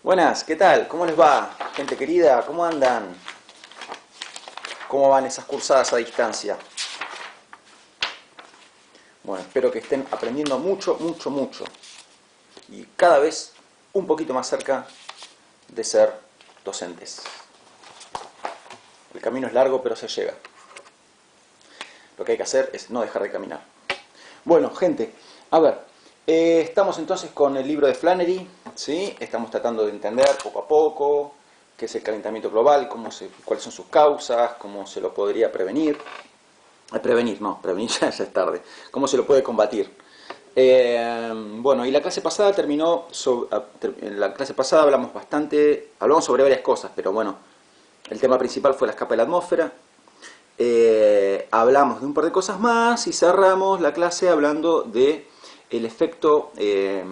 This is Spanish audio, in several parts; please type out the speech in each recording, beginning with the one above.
Buenas, ¿qué tal? ¿Cómo les va? Gente querida, ¿cómo andan? ¿Cómo van esas cursadas a distancia? Bueno, espero que estén aprendiendo mucho, mucho, mucho. Y cada vez un poquito más cerca de ser docentes. El camino es largo, pero se llega. Lo que hay que hacer es no dejar de caminar. Bueno, gente, a ver, estamos entonces con el libro de Flannery, ¿sí? Estamos tratando de entender poco a poco qué es el calentamiento global, cuáles son sus causas, cómo se lo podría prevenir. Prevenir ya es tarde. ¿Cómo se lo puede combatir? Bueno, y la clase pasada terminó, en la clase pasada hablamos sobre varias cosas, pero bueno, el tema principal fue la capa de la atmósfera. Hablamos de un par de cosas más y cerramos la clase hablando de el efecto de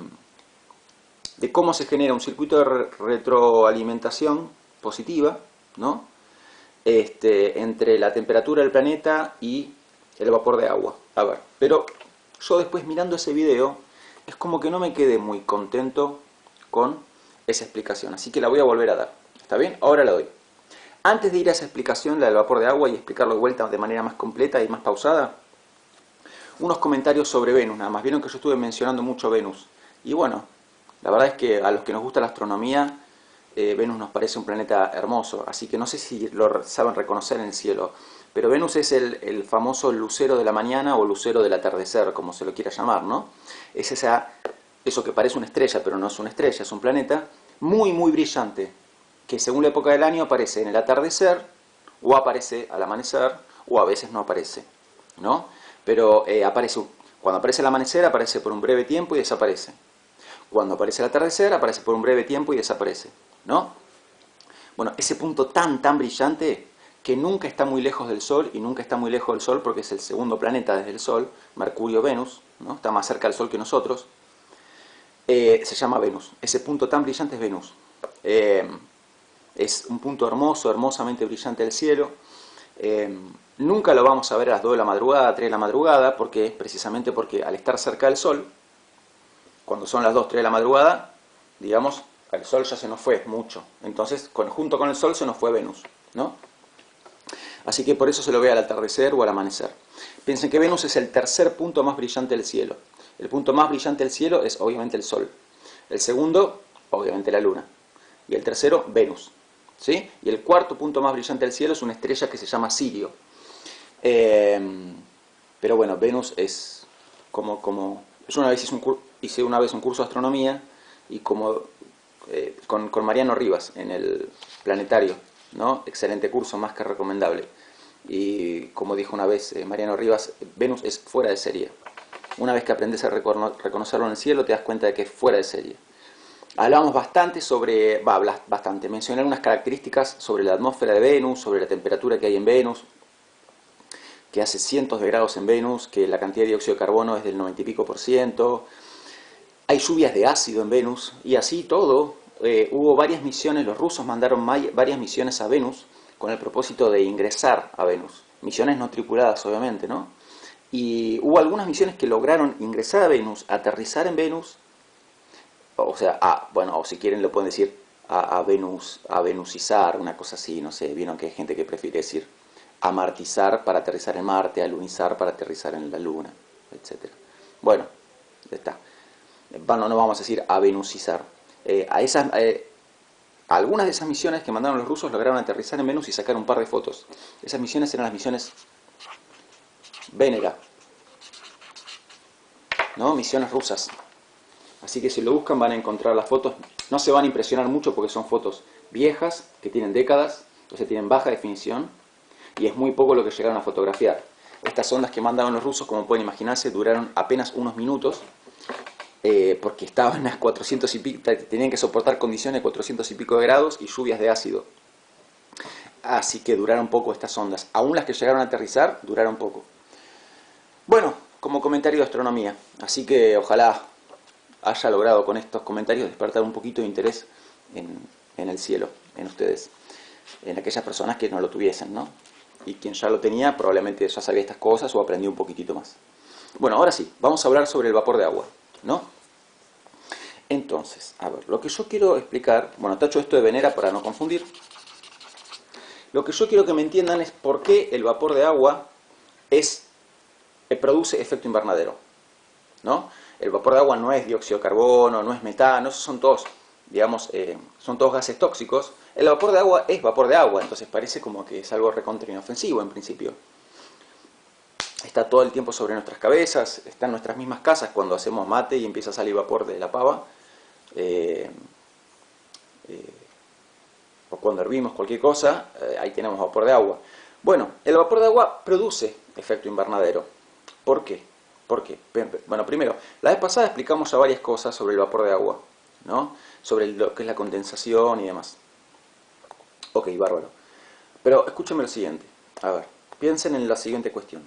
cómo se genera un circuito de retroalimentación positiva, ¿no? Entre la temperatura del planeta y el vapor de agua. A ver, pero yo después mirando ese video es como que no me quedé muy contento con esa explicación, así que la voy a volver a dar. ¿Está bien? Ahora la doy. Antes de ir a esa explicación, la del vapor de agua, y explicarlo de vuelta de manera más completa y más pausada, unos comentarios sobre Venus, nada más. Vieron que yo estuve mencionando mucho Venus. Y bueno, la verdad es que a los que nos gusta la astronomía, Venus nos parece un planeta hermoso. Así que no sé si lo saben reconocer en el cielo. Pero Venus es el famoso lucero de la mañana o lucero del atardecer, como se lo quiera llamar, ¿no? Es eso que parece una estrella, pero no es una estrella, es un planeta muy, muy brillante, que según la época del año aparece en el atardecer, o aparece al amanecer, o a veces no aparece, ¿no? Pero cuando aparece el amanecer aparece por un breve tiempo y desaparece. Cuando aparece el atardecer aparece por un breve tiempo y desaparece, ¿no? Bueno, ese punto tan, tan brillante que nunca está muy lejos del Sol, y nunca está muy lejos del Sol porque es el segundo planeta desde el Sol, Mercurio, Venus, ¿no? Está más cerca del Sol que nosotros, se llama Venus. Ese punto tan brillante es Venus. Es un punto hermoso, hermosamente brillante del cielo. Nunca lo vamos a ver a las 2 de la madrugada, 3 de la madrugada, precisamente porque al estar cerca del Sol, cuando son las 2, 3 de la madrugada, digamos, el Sol ya se nos fue mucho. Entonces, junto con el Sol se nos fue Venus, ¿no? Así que por eso se lo ve al atardecer o al amanecer. Piensen que Venus es el tercer punto más brillante del cielo. El punto más brillante del cielo es obviamente el Sol. El segundo, obviamente la Luna. Y el tercero, Venus. ¿Sí? Y el cuarto punto más brillante del cielo es una estrella que se llama Sirio. Pero bueno, Venus es yo hice una vez un curso de astronomía y con Mariano Rivas en el planetario, ¿no? Excelente curso, más que recomendable. Y como dijo una vez Mariano Rivas, Venus es fuera de serie. Una vez que aprendes a reconocerlo en el cielo, te das cuenta de que es fuera de serie. Hablamos bastante mencioné algunas características sobre la atmósfera de Venus, sobre la temperatura que hay en Venus, que hace cientos de grados en Venus, que la cantidad de dióxido de carbono es del 90 y pico %. Hay lluvias de ácido en Venus, y así todo. Hubo varias misiones, los rusos mandaron varias misiones a Venus con el propósito de ingresar a Venus. Misiones no tripuladas, obviamente, ¿no? Y hubo algunas misiones que lograron ingresar a Venus, aterrizar en Venus, o sea, o si quieren lo pueden decir a venusizar, una cosa así, no sé, vieron que hay gente que prefiere decir amartizar para aterrizar en Marte, alunizar para aterrizar en la Luna, etc. Bueno, ya está. No vamos a decir a venusizar. Algunas de esas misiones que mandaron los rusos lograron aterrizar en Venus y sacar un par de fotos. Esas misiones eran las misiones Venera, ¿no? Misiones rusas. Así que si lo buscan van a encontrar las fotos. No se van a impresionar mucho porque son fotos viejas, que tienen décadas, o sea, tienen baja definición, y es muy poco lo que llegaron a fotografiar. Estas ondas que mandaron los rusos, como pueden imaginarse, duraron apenas unos minutos, porque estaban a 400 y pico, tenían que soportar condiciones de 400 y pico de grados y lluvias de ácido. Así que duraron poco estas ondas. Aún las que llegaron a aterrizar, duraron poco. Bueno, como comentario de astronomía. Así que ojalá haya logrado con estos comentarios despertar un poquito de interés en el cielo, en ustedes, en aquellas personas que no lo tuviesen, ¿no? Y quien ya lo tenía probablemente ya sabía estas cosas o aprendió un poquitito más. Bueno, ahora sí, vamos a hablar sobre el vapor de agua, ¿no? Entonces, a ver, lo que yo quiero explicar, bueno, tacho esto de venera para no confundir. Lo que yo quiero que me entiendan es por qué el vapor de agua produce efecto invernadero, ¿no? El vapor de agua no es dióxido de carbono, no es metano, esos son todos, digamos, son todos gases tóxicos. El vapor de agua es vapor de agua, entonces parece como que es algo recontra inofensivo en principio. Está todo el tiempo sobre nuestras cabezas, está en nuestras mismas casas cuando hacemos mate y empieza a salir vapor de la pava. O cuando hervimos cualquier cosa, ahí tenemos vapor de agua. Bueno, el vapor de agua produce efecto invernadero. ¿Por qué? ¿Por qué? Bueno, primero, la vez pasada explicamos ya varias cosas sobre el vapor de agua, ¿no? Sobre lo que es la condensación y demás. Ok, bárbaro. Pero escúchame lo siguiente. A ver, piensen en la siguiente cuestión.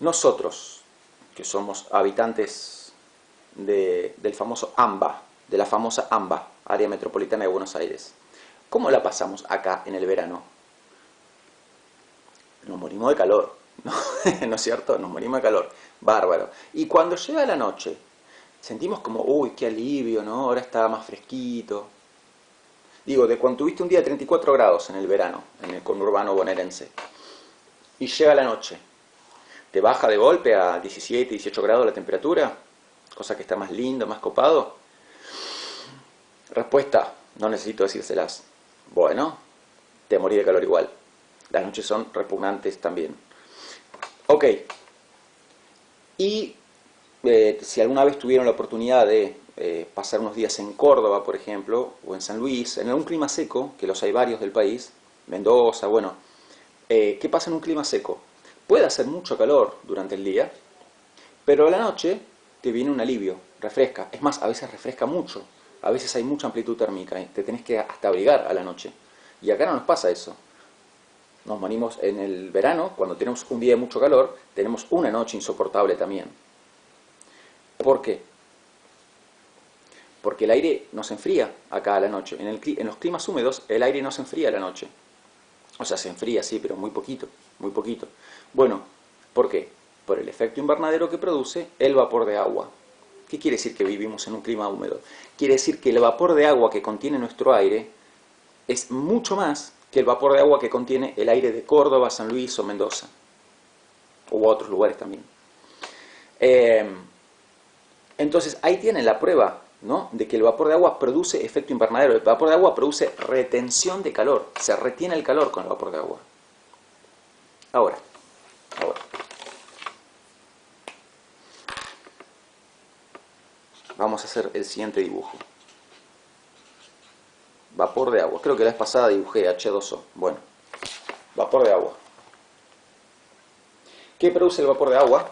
Nosotros, que somos habitantes del famoso AMBA, de la famosa AMBA, Área Metropolitana de Buenos Aires, ¿cómo la pasamos acá en el verano? Nos morimos de calor, ¿no? ¿No es cierto? Nos morimos de calor. Bárbaro. Y cuando llega la noche, sentimos como, uy, qué alivio, ¿no? Ahora está más fresquito. Digo, de cuando tuviste un día de 34 grados en el verano, en el conurbano bonaerense, y llega la noche, ¿te baja de golpe a 17, 18 grados la temperatura? Cosa que está más lindo, más copado. Respuesta, no necesito decírselas. Bueno, te morí de calor igual. Las noches son repugnantes también. Ok. Y si alguna vez tuvieron la oportunidad de pasar unos días en Córdoba, por ejemplo, o en San Luis, en un clima seco, que los hay varios del país, Mendoza, bueno, ¿qué pasa en un clima seco? Puede hacer mucho calor durante el día, pero a la noche te viene un alivio, refresca. Es más, a veces refresca mucho. A veces hay mucha amplitud térmica, te tenés que hasta abrigar a la noche. Y acá no nos pasa eso. Nos morimos en el verano, cuando tenemos un día de mucho calor, tenemos una noche insoportable también. ¿Por qué? Porque el aire nos enfría acá a la noche. En los climas húmedos el aire no se enfría a la noche. O sea, se enfría, sí, pero muy poquito, muy poquito. Bueno, ¿por qué? Por el efecto invernadero que produce el vapor de agua. ¿Qué quiere decir que vivimos en un clima húmedo? Quiere decir que el vapor de agua que contiene nuestro aire es mucho más que el vapor de agua que contiene el aire de Córdoba, San Luis o Mendoza. U otros lugares también. Entonces, ahí tienen la prueba, ¿no?, de que el vapor de agua produce efecto invernadero. El vapor de agua produce retención de calor. Se retiene el calor con el vapor de agua. Ahora. Vamos a hacer el siguiente dibujo. Vapor de agua. Creo que la vez pasada dibujé H2O. Bueno, vapor de agua. ¿Qué produce el vapor de agua?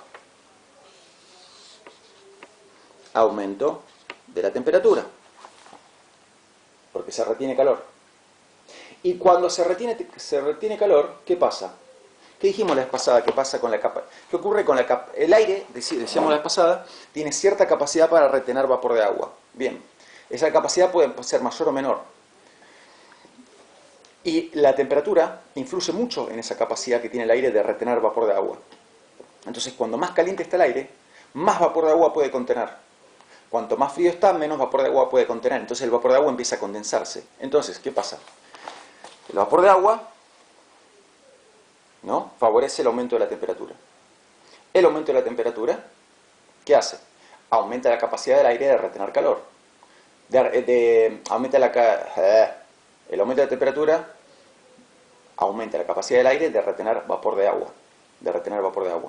Aumento de la temperatura. Porque se retiene calor. Y cuando se retiene calor, ¿qué pasa? ¿Qué dijimos la vez pasada? ¿Qué pasa con la capa? ¿Qué ocurre con la capa? El aire, decíamos la vez pasada, tiene cierta capacidad para retener vapor de agua. Bien, esa capacidad puede ser mayor o menor. Y la temperatura influye mucho en esa capacidad que tiene el aire de retener vapor de agua. Entonces, cuando más caliente está el aire, más vapor de agua puede contener. Cuanto más frío está, menos vapor de agua puede contener. Entonces el vapor de agua empieza a condensarse. Entonces, ¿qué pasa? El vapor de agua, ¿no?, favorece el aumento de la temperatura. El aumento de la temperatura, ¿qué hace? Aumenta la capacidad del aire de retener calor. El aumento de la temperatura aumenta la capacidad del aire de retener vapor de agua.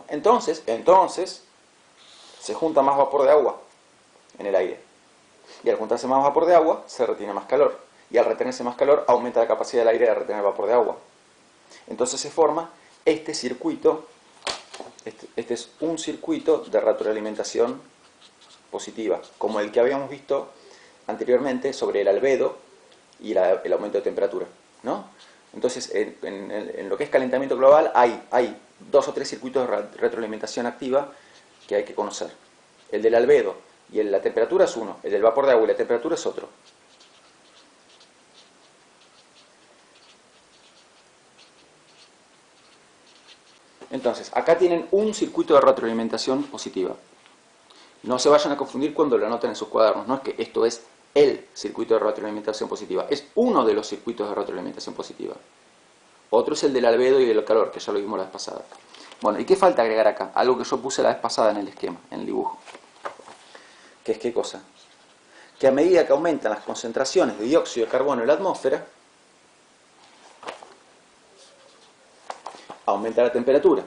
Entonces, se junta más vapor de agua en el aire. Y al juntarse más vapor de agua, se retiene más calor. Y al retenerse más calor, aumenta la capacidad del aire de retener vapor de agua. Entonces se forma este circuito. Este es un circuito de retroalimentación positiva, como el que habíamos visto anteriormente sobre el albedo y el aumento de temperatura, ¿no? Entonces, en lo que es calentamiento global, hay 2 o 3 circuitos de retroalimentación activa que hay que conocer. El del albedo y la temperatura es uno, el del vapor de agua y la temperatura es otro. Entonces, acá tienen un circuito de retroalimentación positiva. No se vayan a confundir cuando lo anoten en sus cuadernos. No es que esto es el circuito de retroalimentación positiva. Es uno de los circuitos de retroalimentación positiva. Otro es el del albedo y del calor, que ya lo vimos la vez pasada. Bueno, ¿y qué falta agregar acá? Algo que yo puse la vez pasada en el esquema, en el dibujo. ¿Qué es qué cosa? Que a medida que aumentan las concentraciones de dióxido de carbono en la atmósfera, aumenta la temperatura.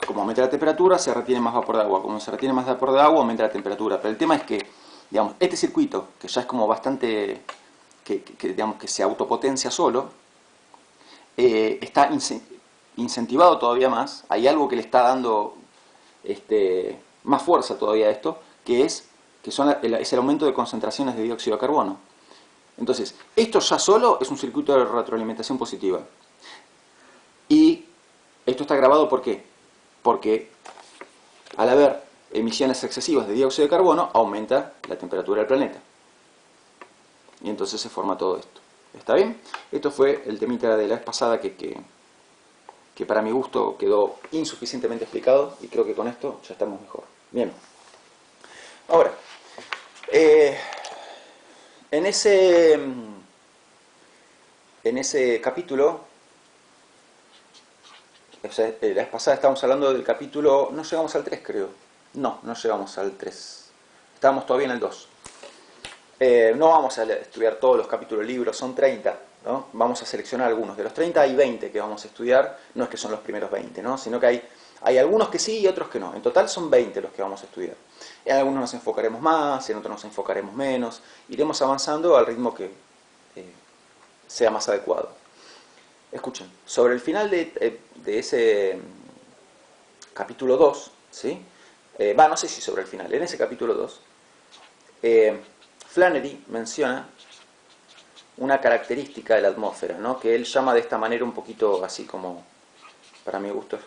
Como aumenta la temperatura, se retiene más vapor de agua. Como se retiene más vapor de agua, aumenta la temperatura. Pero el tema es que, digamos, este circuito, que ya es como bastante, digamos, que se autopotencia solo, está incentivado todavía más. Hay algo que le está dando más fuerza todavía a esto, es el aumento de concentraciones de dióxido de carbono. Entonces, esto ya solo es un circuito de retroalimentación positiva. Y esto está grabado ¿por qué? Porque al haber emisiones excesivas de dióxido de carbono, aumenta la temperatura del planeta. Y entonces se forma todo esto. ¿Está bien? Esto fue el temita de la vez pasada que para mi gusto quedó insuficientemente explicado, y creo que con esto ya estamos mejor. Bien. Ahora, en ese capítulo, o sea, la vez pasada estábamos hablando del capítulo, no llegamos al 3 creo, no llegamos al 3, estábamos todavía en el 2. No vamos a estudiar todos los capítulos del libro, son 30, ¿no? Vamos a seleccionar algunos. De los 30 hay 20 que vamos a estudiar, no es que son los primeros 20, ¿no? Sino que hay algunos que sí y otros que no. En total son 20 los que vamos a estudiar. En algunos nos enfocaremos más, en otros nos enfocaremos menos. Iremos avanzando al ritmo que sea más adecuado. Escuchen, sobre el final de ese capítulo 2, ¿sí? No sé si sobre el final, en ese capítulo 2, Flannery menciona una característica de la atmósfera, ¿no? Que él llama de esta manera un poquito así como, para mi gusto,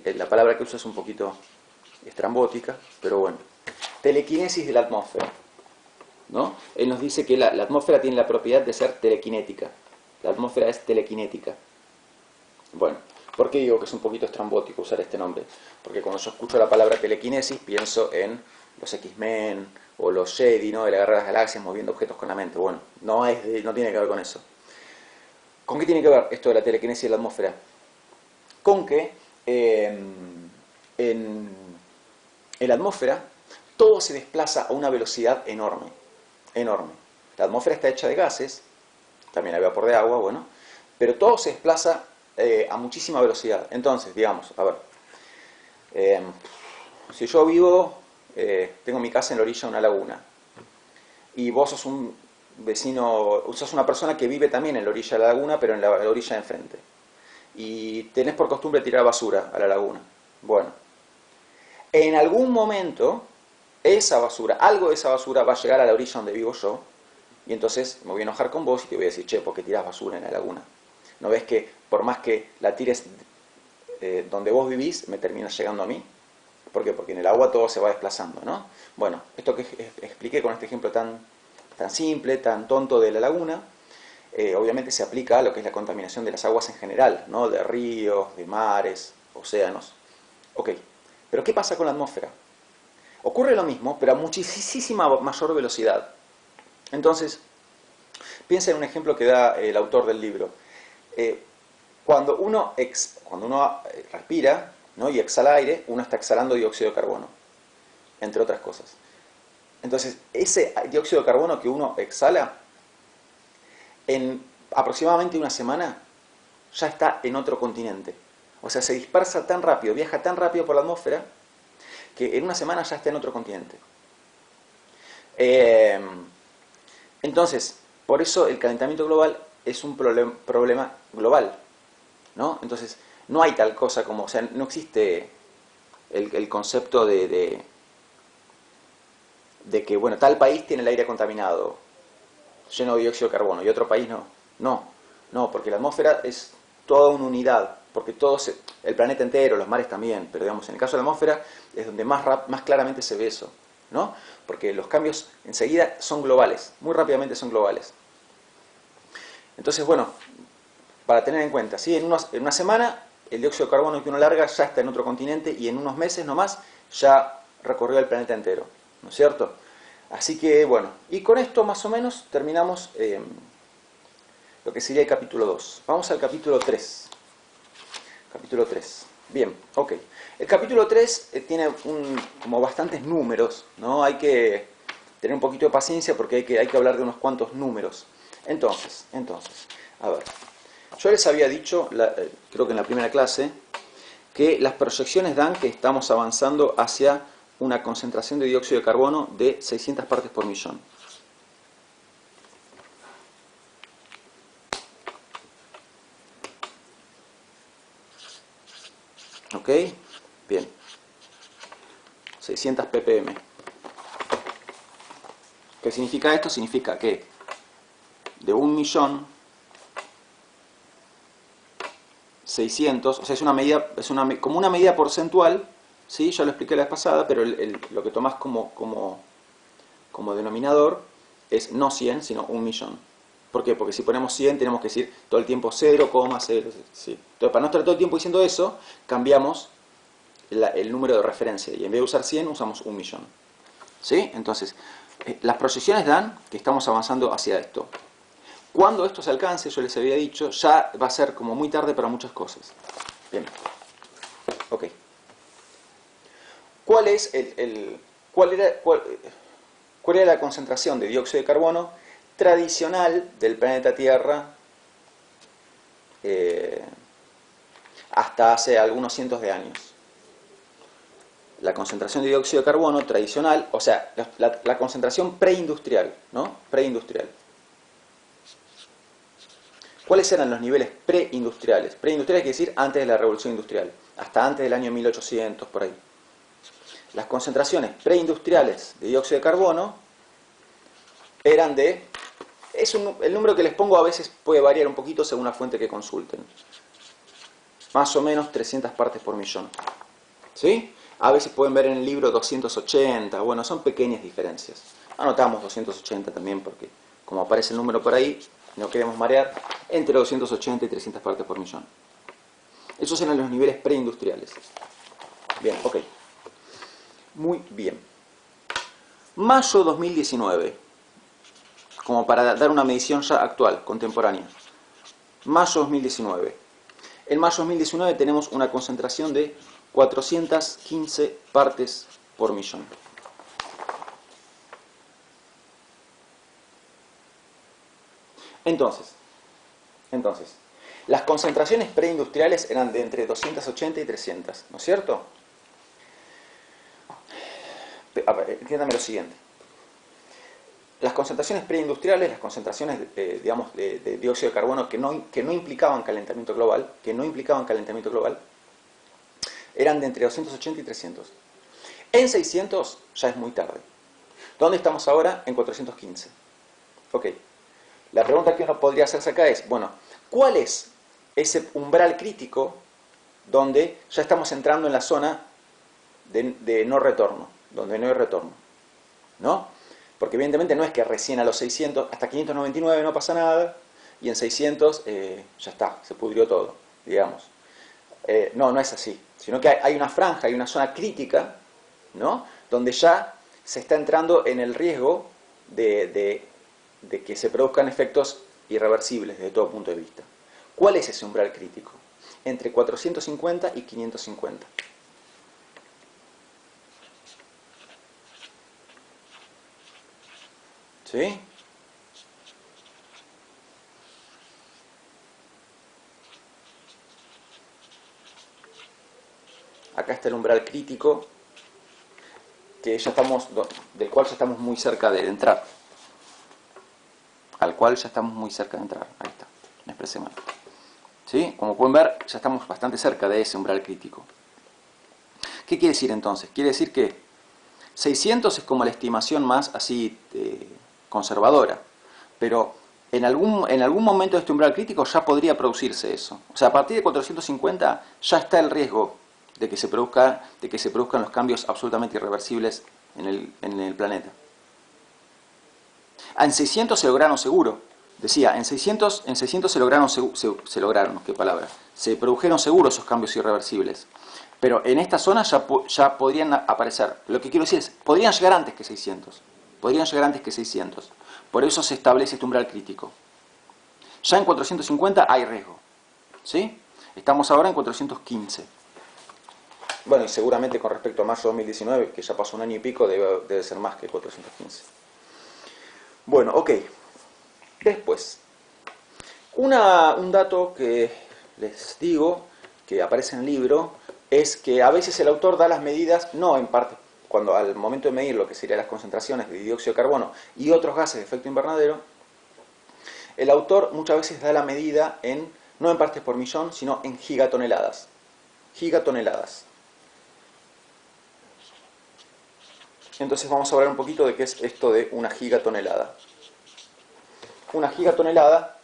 la palabra que usa es un poquito estrambótica, pero bueno, telequinesis de la atmósfera, ¿no? Él nos dice que la atmósfera tiene la propiedad de ser telequinética. La atmósfera es telequinética. Bueno, ¿por qué digo que es un poquito estrambótico usar este nombre? Porque cuando yo escucho la palabra telequinesis pienso en los X-Men o los Jedi, ¿no? De la Guerra de las Galaxias moviendo objetos con la mente. Bueno, no tiene que ver con eso. ¿Con qué tiene que ver esto de la telequinesis de la atmósfera? Con que en la atmósfera todo se desplaza a una velocidad enorme. Enorme. La atmósfera está hecha de gases, también hay vapor de agua, bueno, pero todo se desplaza a muchísima velocidad. Entonces, digamos, a ver, si yo vivo, tengo mi casa en la orilla de una laguna, y vos sos un vecino, sos una persona que vive también en la orilla de la laguna, pero en la orilla de enfrente, y tenés por costumbre tirar basura a la laguna. Bueno, en algún momento, esa basura, algo de esa basura va a llegar a la orilla donde vivo yo, y entonces me voy a enojar con vos y te voy a decir, che, ¿por qué tirás basura en la laguna? ¿No ves que por más que la tires donde vos vivís, me termina llegando a mí? ¿Por qué? Porque en el agua todo se va desplazando, ¿no? Bueno, esto que expliqué con este ejemplo tan simple, tan tonto de la laguna, obviamente se aplica a lo que es la contaminación de las aguas en general, ¿no? De ríos, de mares, océanos. Ok, pero ¿qué pasa con la atmósfera? Ocurre lo mismo, pero a muchísima mayor velocidad. Entonces, piensa en un ejemplo que da el autor del libro. Cuando uno respira, ¿no? Y exhala aire, uno está exhalando dióxido de carbono, entre otras cosas. Entonces, ese dióxido de carbono que uno exhala, en aproximadamente una semana, ya está en otro continente. O sea, se dispersa tan rápido, viaja tan rápido por la atmósfera, que en una semana ya está en otro continente. Entonces, por eso el calentamiento global es un problema global, ¿no? Entonces, no hay tal cosa como, o sea, no existe el concepto de que, bueno, tal país tiene el aire contaminado, lleno de dióxido de carbono, y otro país no. No, porque la atmósfera es toda una unidad, porque el planeta entero, los mares también, pero digamos, en el caso de la atmósfera es donde más claramente se ve eso, ¿no? Porque los cambios enseguida son globales, muy rápidamente son globales. Entonces, bueno, para tener en cuenta, ¿sí? En una semana el dióxido de carbono que uno larga ya está en otro continente, y en unos meses nomás ya recorrió el planeta entero, ¿no es cierto? Así que, bueno, y con esto más o menos terminamos lo que sería el capítulo 2. Vamos al capítulo 3. Capítulo 3. Bien, ok. El capítulo 3 tiene como bastantes números, ¿no? Hay que tener un poquito de paciencia porque hay que hablar de unos cuantos números. Entonces, a ver. Yo les había dicho, creo que en la primera clase, que las proyecciones dan que estamos avanzando hacia una concentración de dióxido de carbono de 600 partes por millón. ¿Ok? Bien. 600 ppm. ¿Qué significa esto? Significa que de 1.600.000, o sea, es una medida, como una medida porcentual, ¿sí? Ya lo expliqué la vez pasada, pero lo que tomás como denominador es no 100, sino 1.000.000. ¿Por qué? Porque si ponemos 100 tenemos que decir todo el tiempo 0,0. ¿Sí? Entonces, para no estar todo el tiempo diciendo eso, cambiamos el número de referencia y en vez de usar 100 usamos 1.000.000. ¿Sí? Entonces, las proyecciones dan que estamos avanzando hacia esto. Cuando esto se alcance, yo les había dicho, ya va a ser como muy tarde para muchas cosas. Bien. Ok. ¿Cuál era la concentración de dióxido de carbono tradicional del planeta Tierra hasta hace algunos cientos de años? La concentración de dióxido de carbono tradicional, o sea, la concentración preindustrial, ¿no? Preindustrial. ¿Cuáles eran los niveles preindustriales? Preindustriales quiere decir antes de la revolución industrial, hasta antes del año 1800, por ahí. Las concentraciones preindustriales de dióxido de carbono eran de... el número que les pongo a veces puede variar un poquito según la fuente que consulten. Más o menos 300 partes por millón. ¿Sí? A veces pueden ver en el libro 280, bueno, son pequeñas diferencias. Anotamos 280 también porque, como aparece el número por ahí, no queremos marear, entre 280 y 300 partes por millón. Esos eran los niveles preindustriales. Bien, ok. Muy bien. Mayo 2019, como para dar una medición ya actual, contemporánea. Mayo 2019. En mayo 2019 tenemos una concentración de 415 partes por millón. Entonces, las concentraciones preindustriales eran de entre 280 y 300, ¿no es cierto? A ver, entiéndame lo siguiente. Las concentraciones preindustriales, las concentraciones, digamos, de dióxido de carbono que no implicaban calentamiento global, eran de entre 280 y 300. En 600 ya es muy tarde. ¿Dónde estamos ahora? En 415. Ok. La pregunta que uno podría hacerse acá es, bueno, ¿cuál es ese umbral crítico donde ya estamos entrando en la zona de no retorno, donde no hay retorno? ¿No? Porque evidentemente no es que recién a los 600, hasta 599 no pasa nada, y en 600 ya está, se pudrió todo, digamos. No es así, sino que hay una franja, hay una zona crítica, ¿no? Donde ya se está entrando en el riesgo de que se produzcan efectos irreversibles desde todo punto de vista. ¿Cuál es ese umbral crítico? Entre 450 y 550. ¿Sí? Acá está el umbral crítico que ya estamos, del cual ya estamos muy cerca de entrar. Al cual ya estamos muy cerca de entrar. Ahí está, me expresé mal. ¿Sí? Como pueden ver, ya estamos bastante cerca de ese umbral crítico. ¿Qué quiere decir entonces? Quiere decir que 600 es como la estimación más así conservadora, pero en algún momento de este umbral crítico ya podría producirse eso. O sea, a partir de 450 ya está el riesgo de que se produzcan los cambios absolutamente irreversibles en el planeta. En 600 se lograron seguro. Decía, en 600 se lograron, ¿qué palabra? Se produjeron seguro esos cambios irreversibles. Pero en esta zona ya podrían aparecer. Lo que quiero decir es, podrían llegar antes que 600. Podrían llegar antes que 600. Por eso se establece este umbral crítico. Ya en 450 hay riesgo. ¿Sí? Estamos ahora en 415. Bueno, y seguramente con respecto a marzo de 2019, que ya pasó un año y pico, debe ser más que 415. Bueno, ok. Después, un dato que les digo, que aparece en el libro, es que a veces el autor da las medidas, no en parte, cuando al momento de medir lo que serían las concentraciones de dióxido de carbono y otros gases de efecto invernadero, el autor muchas veces da la medida no en partes por millón, sino en gigatoneladas. Gigatoneladas. Entonces vamos a hablar un poquito de qué es esto de una gigatonelada. Una gigatonelada,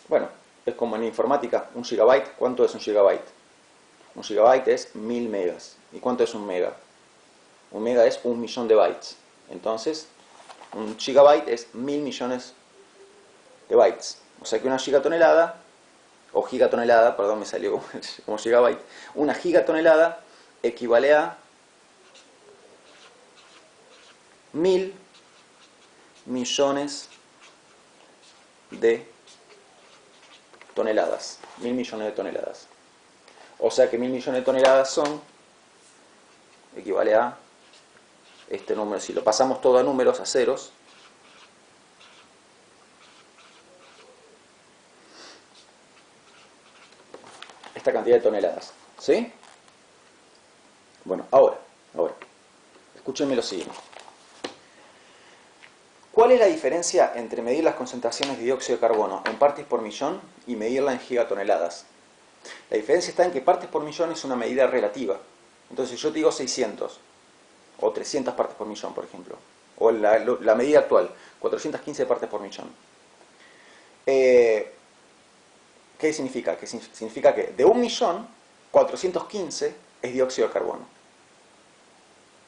bueno, es como en informática, un gigabyte. ¿Cuánto es un gigabyte? Un gigabyte es 1000 megas. ¿Y cuánto es un mega? Un mega es 1.000.000 de bytes. Entonces, un gigabyte es 1000 millones de bytes. O sea que una gigatonelada, o gigatonelada, perdón, me salió como gigabyte, una gigatonelada equivale a 1000 millones de toneladas. 1000 millones de toneladas. O sea que 1000 millones de toneladas equivale a este número. Si lo pasamos todo a números, a ceros, esta cantidad de toneladas. ¿Sí? Bueno, ahora, escúchenme lo siguiente. ¿Cuál es la diferencia entre medir las concentraciones de dióxido de carbono en partes por millón y medirla en gigatoneladas? La diferencia está en que partes por millón es una medida relativa. Entonces yo te digo 600 o 300 partes por millón, por ejemplo. O la medida actual, 415 partes por millón. ¿Qué significa? Que significa que de 1.000.000, 415 es dióxido de carbono.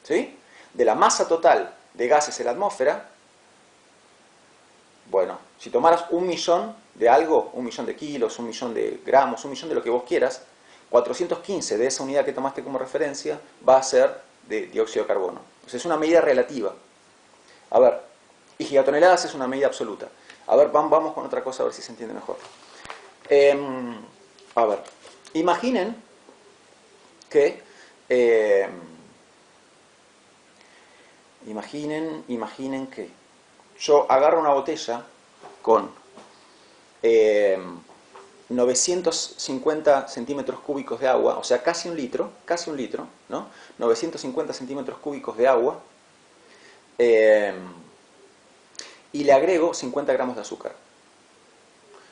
¿Sí? De la masa total de gases en la atmósfera, bueno, si tomaras 1.000.000 de algo, 1.000.000 de kilos, 1.000.000 de gramos, 1.000.000 de lo que vos quieras, 415 de esa unidad que tomaste como referencia va a ser de dióxido de carbono. O sea, es una medida relativa. A ver, y gigatoneladas es una medida absoluta. A ver, vamos con otra cosa a ver si se entiende mejor. A ver, imaginen que imaginen que yo agarro una botella con 950 centímetros cúbicos de agua, o sea, casi un litro, ¿no? 950 centímetros cúbicos de agua, y le agrego 50 gramos de azúcar.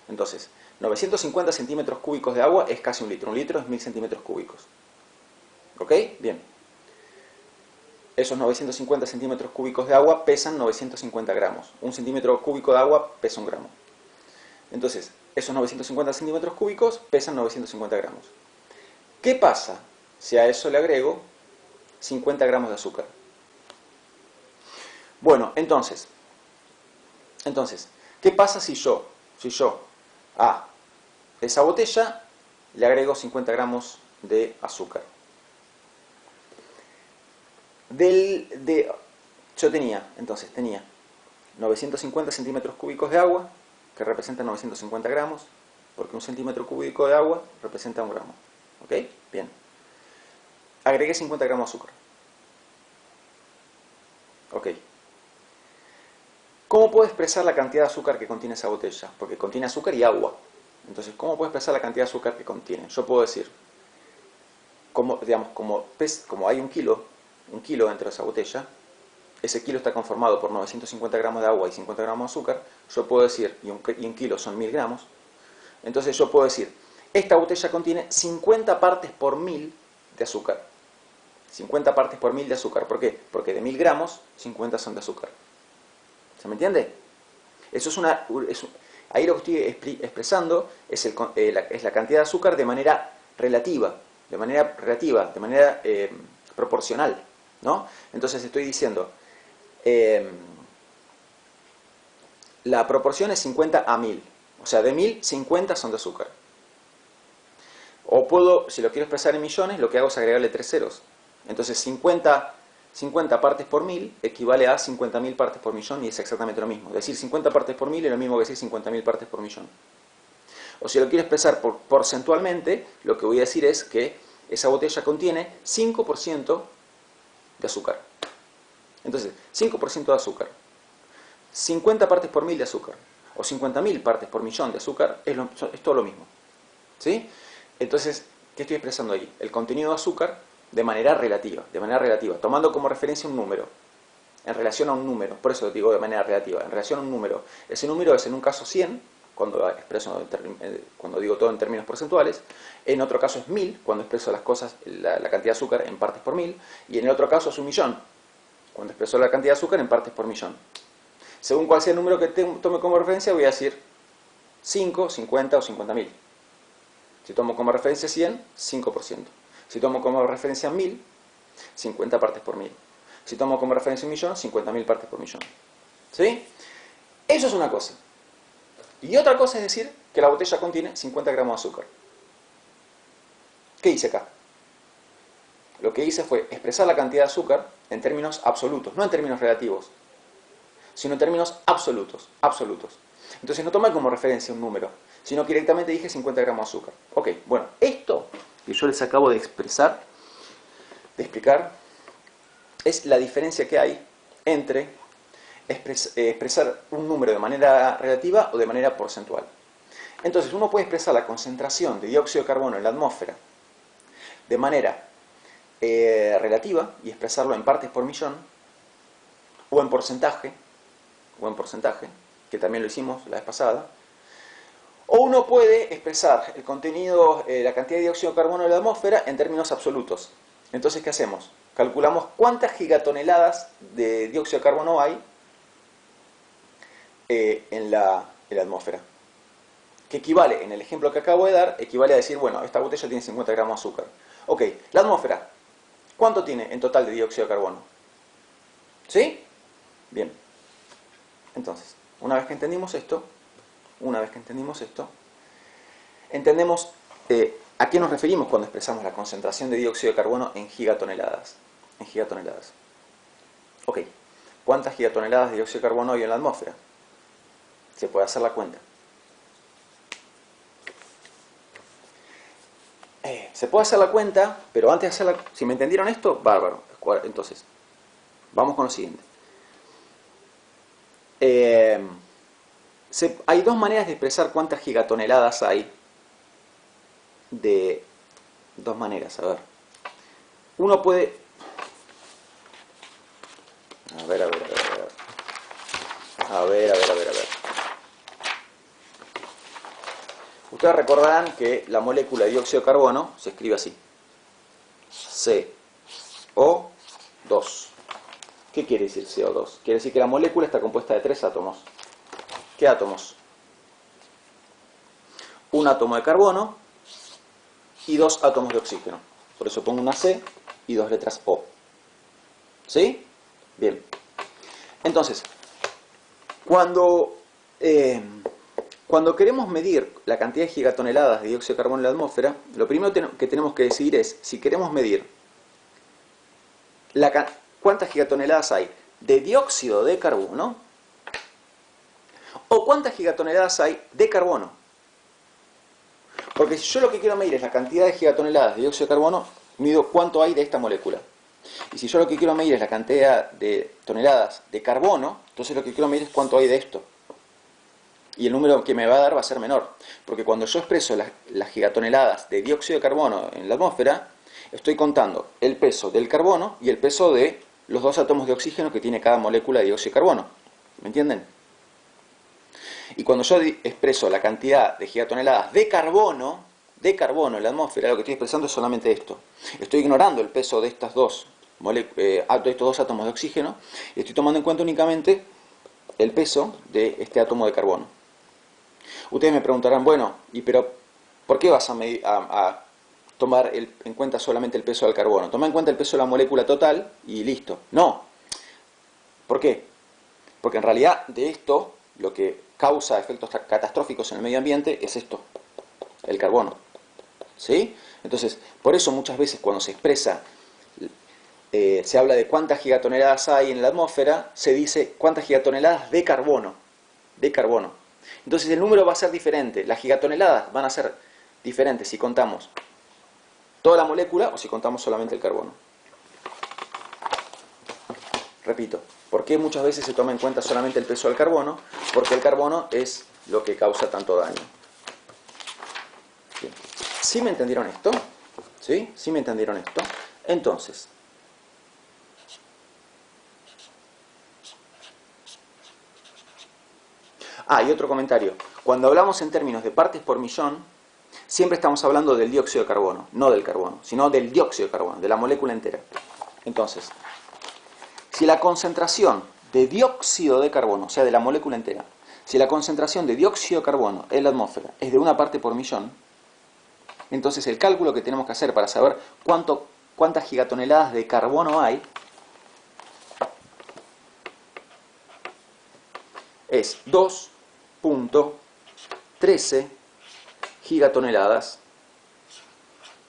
Entonces, 950 centímetros cúbicos de agua es casi un litro es 1000 centímetros cúbicos. ¿Ok? Bien. Esos 950 centímetros cúbicos de agua pesan 950 gramos. Un centímetro cúbico de agua pesa 1 gramo. Entonces, esos 950 centímetros cúbicos pesan 950 gramos. ¿Qué pasa si a eso le agrego 50 gramos de azúcar? Bueno, entonces, ¿qué pasa si yo a esa botella le agrego 50 gramos de azúcar? Yo tenía 950 centímetros cúbicos de agua, que representan 950 gramos, porque un centímetro cúbico de agua representa 1 gramo. ¿Ok? Bien. Agregué 50 gramos de azúcar. Ok. ¿Cómo puedo expresar la cantidad de azúcar que contiene esa botella? Porque contiene azúcar y agua. Entonces, ¿cómo puedo expresar la cantidad de azúcar que contiene? Yo puedo decir, como hay un kilo dentro de esa botella, ese kilo está conformado por 950 gramos de agua y 50 gramos de azúcar, yo puedo decir, y un kilo son 1000 gramos, entonces yo puedo decir, esta botella contiene 50 partes por 1000 de azúcar. 50 partes por 1000 de azúcar. ¿Por qué? Porque de 1000 gramos, 50 son de azúcar. ¿Se me entiende? Eso ahí lo que estoy expresando es la cantidad de azúcar de manera relativa, de manera proporcional, ¿no? Entonces estoy diciendo, la proporción es 50 a 1000. O sea, de 1000, 50 son de azúcar. O puedo, si lo quiero expresar en millones, lo que hago es agregarle 3 ceros. Entonces 50 partes por 1000 equivale a 50.000 partes por millón y es exactamente lo mismo. Decir 50 partes por 1000 es lo mismo que decir 50.000 partes por millón. O si lo quiero expresar porcentualmente, lo que voy a decir es que esa botella contiene 5% de azúcar. Entonces, 5% de azúcar, 50 partes por 1000 de azúcar, o 50.000 partes por millón de azúcar, es todo lo mismo. ¿Sí? Entonces, ¿qué estoy expresando ahí? El contenido de azúcar de manera relativa, tomando como referencia un número, en relación a un número, por eso digo de manera relativa, en relación a un número. Ese número es en un caso 100, cuando digo todo en términos porcentuales, en otro caso es 1000, cuando expreso las cosas, la cantidad de azúcar en partes por 1000, y en el otro caso es 1.000.000, cuando expreso la cantidad de azúcar en partes por millón. Según cuál sea el número que tome como referencia, voy a decir 5, 50 o 50.000. Si tomo como referencia 100, 5%. Si tomo como referencia 1000, 50 partes por 1000. Si tomo como referencia 1.000.000, 50.000 partes por millón. ¿Sí? Eso es una cosa. Y otra cosa es decir que la botella contiene 50 gramos de azúcar. ¿Qué hice acá? Lo que hice fue expresar la cantidad de azúcar en términos absolutos, no en términos relativos, sino en términos absolutos. Entonces no tomé como referencia un número, sino que directamente dije 50 gramos de azúcar. Ok, bueno, esto que yo les acabo de expresar, de explicar, es la diferencia que hay entre expresar un número de manera relativa o de manera porcentual. Entonces uno puede expresar la concentración de dióxido de carbono en la atmósfera de manera relativa y expresarlo en partes por millón o en porcentaje, que también lo hicimos la vez pasada. O uno puede expresar el contenido, la cantidad de dióxido de carbono en la atmósfera en términos absolutos. Entonces, ¿qué hacemos? Calculamos cuántas gigatoneladas de dióxido de carbono hay en la atmósfera. Que equivale, en el ejemplo que acabo de dar, equivale a decir, bueno, esta botella tiene 50 gramos de azúcar. Ok, la atmósfera, ¿cuánto tiene en total de dióxido de carbono? ¿Sí? Bien. Entonces, una vez que entendimos esto, entendemos a qué nos referimos cuando expresamos la concentración de dióxido de carbono en gigatoneladas. Ok, ¿cuántas gigatoneladas de dióxido de carbono hay en la atmósfera? Se puede hacer la cuenta. Se puede hacer la cuenta, pero antes de hacerla, si me entendieron esto, bárbaro. Entonces, vamos con lo siguiente. Hay dos maneras de expresar cuántas gigatoneladas hay. De dos maneras, a ver. Uno puede... A ver. Ustedes recordarán que la molécula de dióxido de carbono se escribe así. CO2. ¿Qué quiere decir CO2? Quiere decir que la molécula está compuesta de 3 átomos. ¿Qué átomos? Un átomo de carbono y 2 átomos de oxígeno. Por eso pongo una C y 2 letras O. ¿Sí? Bien. Entonces, cuando queremos medir la cantidad de gigatoneladas de dióxido de carbono en la atmósfera, lo primero que tenemos que decidir es si queremos medir cuántas gigatoneladas hay de dióxido de carbono o cuántas gigatoneladas hay de carbono. Porque si yo lo que quiero medir es la cantidad de gigatoneladas de dióxido de carbono, mido cuánto hay de esta molécula. Y si yo lo que quiero medir es la cantidad de toneladas de carbono, entonces lo que quiero medir es cuánto hay de esto. Y el número que me va a dar va a ser menor. Porque cuando yo expreso las gigatoneladas de dióxido de carbono en la atmósfera, estoy contando el peso del carbono y el peso de los 2 átomos de oxígeno que tiene cada molécula de dióxido de carbono. ¿Me entienden? Y cuando yo expreso la cantidad de gigatoneladas de carbono en la atmósfera, lo que estoy expresando es solamente esto. Estoy ignorando el peso de estos dos átomos de oxígeno y estoy tomando en cuenta únicamente el peso de este átomo de carbono. Ustedes me preguntarán, bueno, pero ¿por qué vas a tomar en cuenta solamente el peso del carbono? Toma en cuenta el peso de la molécula total y listo. No. ¿Por qué? Porque en realidad de esto, lo que causa efectos catastróficos en el medio ambiente es esto, el carbono. ¿Sí? Entonces, por eso muchas veces cuando se expresa, se habla de cuántas gigatoneladas hay en la atmósfera, se dice cuántas gigatoneladas de carbono. De carbono. Entonces el número va a ser diferente, las gigatoneladas van a ser diferentes si contamos toda la molécula o si contamos solamente el carbono. Repito, ¿por qué muchas veces se toma en cuenta solamente el peso del carbono? Porque el carbono es lo que causa tanto daño. Bien. ¿Sí me entendieron esto? ¿Sí? ¿Sí me entendieron esto? Entonces, y otro comentario. Cuando hablamos en términos de partes por millón, siempre estamos hablando del dióxido de carbono, no del carbono, sino del dióxido de carbono, de la molécula entera. Entonces, si la concentración de dióxido de carbono, o sea, de la molécula entera, si la concentración de dióxido de carbono en la atmósfera es de una parte por millón, entonces el cálculo que tenemos que hacer para saber cuántas gigatoneladas de carbono hay es 2.13 gigatoneladas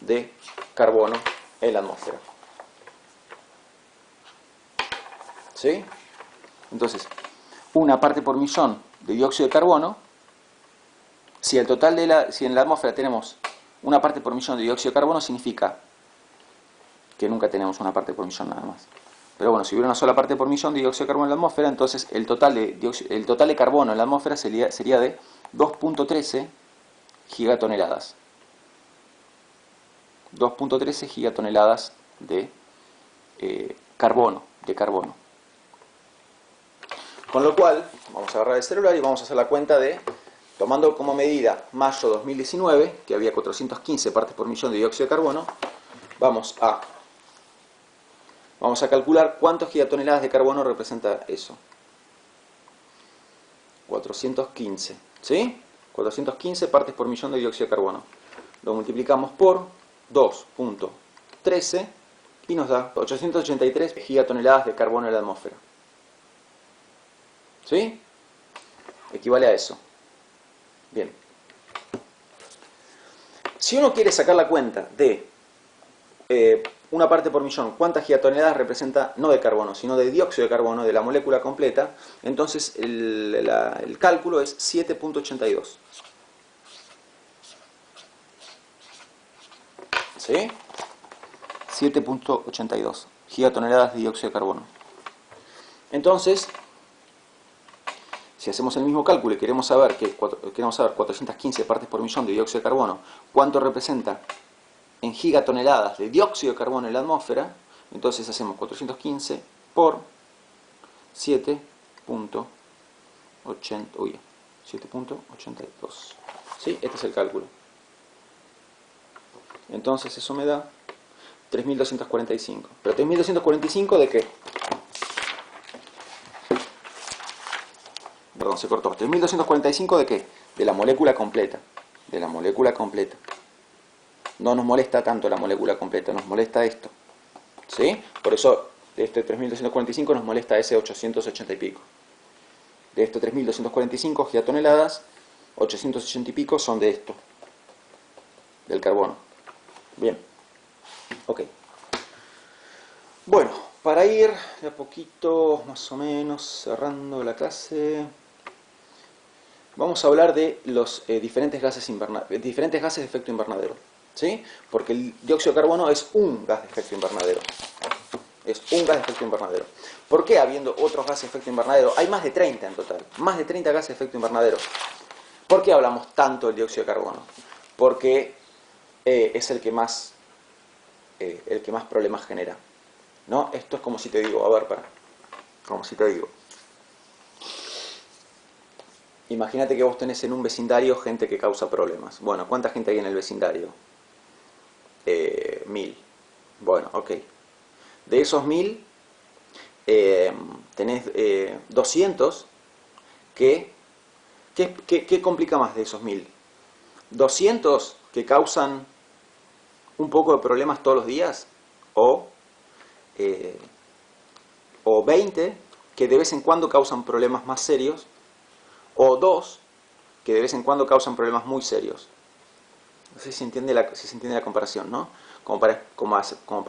de carbono en la atmósfera. ¿Sí? Entonces, una parte por millón de dióxido de carbono, si en la atmósfera tenemos una parte por millón de dióxido de carbono, significa que nunca tenemos una parte por millón nada más. Pero bueno, si hubiera una sola parte por millón de dióxido de carbono en la atmósfera, entonces el total de carbono en la atmósfera sería de 2.13 gigatoneladas. 2.13 gigatoneladas de carbono. Con lo cual, vamos a agarrar el celular y vamos a hacer la cuenta de, tomando como medida mayo 2019, que había 415 partes por millón de dióxido de carbono, vamos a calcular cuántas gigatoneladas de carbono representa eso. 415, ¿sí? 415 partes por millón de dióxido de carbono. Lo multiplicamos por 2.13 y nos da 883 gigatoneladas de carbono en la atmósfera. ¿Sí? Equivale a eso. Bien. Si uno quiere sacar la cuenta de una parte por millón, cuántas gigatoneladas representa no de carbono, sino de dióxido de carbono, de la molécula completa, entonces el cálculo es 7.82. ¿Sí? 7.82 gigatoneladas de dióxido de carbono. Entonces, si hacemos el mismo cálculo y queremos saber 415 partes por millón de dióxido de carbono, ¿cuánto representa en gigatoneladas de dióxido de carbono en la atmósfera? Entonces hacemos 415 por 7.82. ¿Sí? Este es el cálculo. Entonces eso me da 3.245. ¿Pero 3.245 de qué? Perdón, se cortó. ¿3.245 de qué? De la molécula completa. De la molécula completa. No nos molesta tanto la molécula completa, nos molesta esto. ¿Sí? Por eso de este 3.245 nos molesta ese 880 y pico. De estos 3.245 gigatoneladas, 880 y pico son de esto. Del carbono. Bien. Ok. Bueno, para ir de a poquito, más o menos, cerrando la clase, vamos a hablar de los diferentes gases de efecto invernadero. ¿Sí? Porque el dióxido de carbono es un gas de efecto invernadero. Es un gas de efecto invernadero. ¿Por qué habiendo otros gases de efecto invernadero? Hay más de 30 en total. Más de 30 gases de efecto invernadero. ¿Por qué hablamos tanto del dióxido de carbono? Porque es el que más problemas genera. ¿No? Esto es como si te digo, como si te digo. Imagínate que vos tenés en un vecindario gente que causa problemas. Bueno, ¿cuánta gente hay en el vecindario? 1000. Bueno, ok. De esos 1000, tenés 200 ¿qué complica más de esos 1000? 200 que causan un poco de problemas todos los días, o 20 que de vez en cuando causan problemas más serios, O dos que de vez en cuando causan problemas muy serios. No sé si se entiende la comparación, ¿no? Como para